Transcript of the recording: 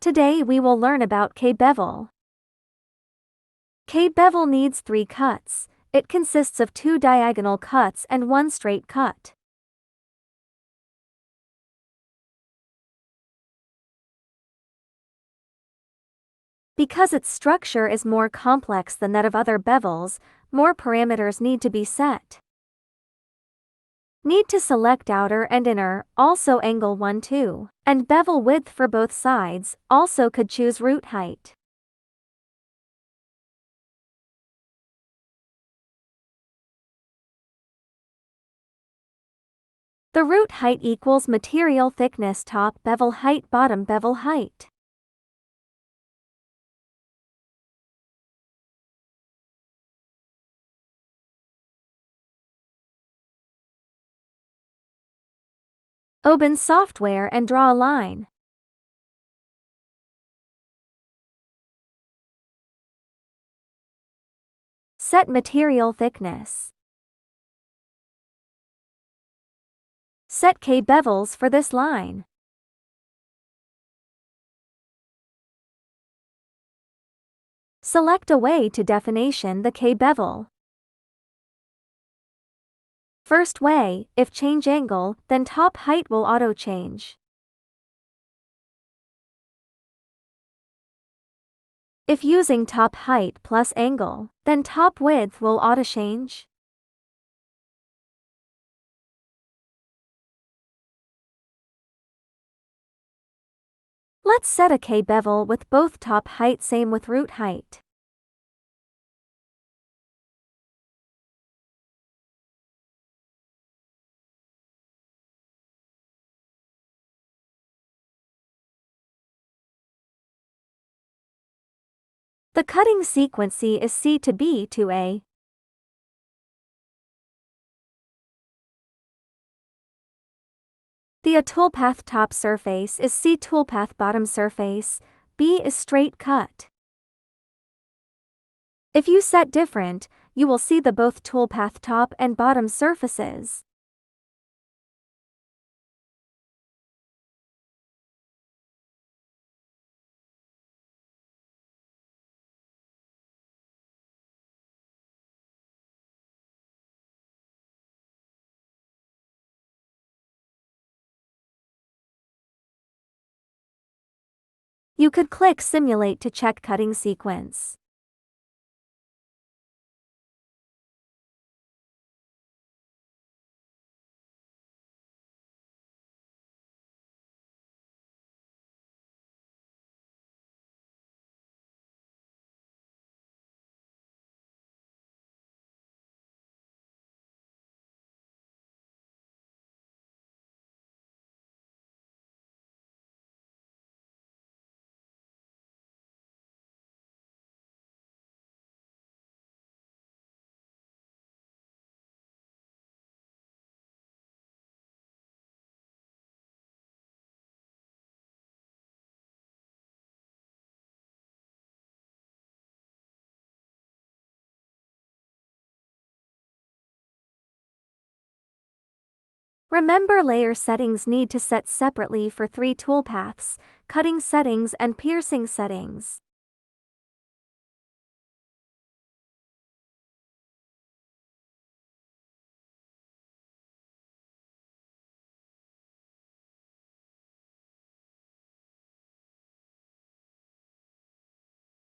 Today we will learn about K-Bevel. K-Bevel needs 3 cuts. It consists of 2 diagonal cuts and 1 straight cut. Because its structure is more complex than that of other bevels, more parameters need to be set. Need to select outer and inner, also angle 1, 2, and bevel width for both sides, also could choose root height. The root height equals material thickness top bevel height bottom bevel height. Open software and draw a line. Set material thickness. Set K-bevels for this line. Select a way to definition the K-bevel. First way, if change angle, then top height will auto-change. If using top height plus angle, then top width will auto-change. Let's set a K-bevel with both top height same with root height. The cutting sequence is C to B to A. The A toolpath top surface is C toolpath bottom surface, B is straight cut. If you set different, you will see the both toolpath top and bottom surfaces. You could click Simulate to check cutting sequence. Remember, layer settings need to set separately for 3 toolpaths: cutting settings and piercing settings.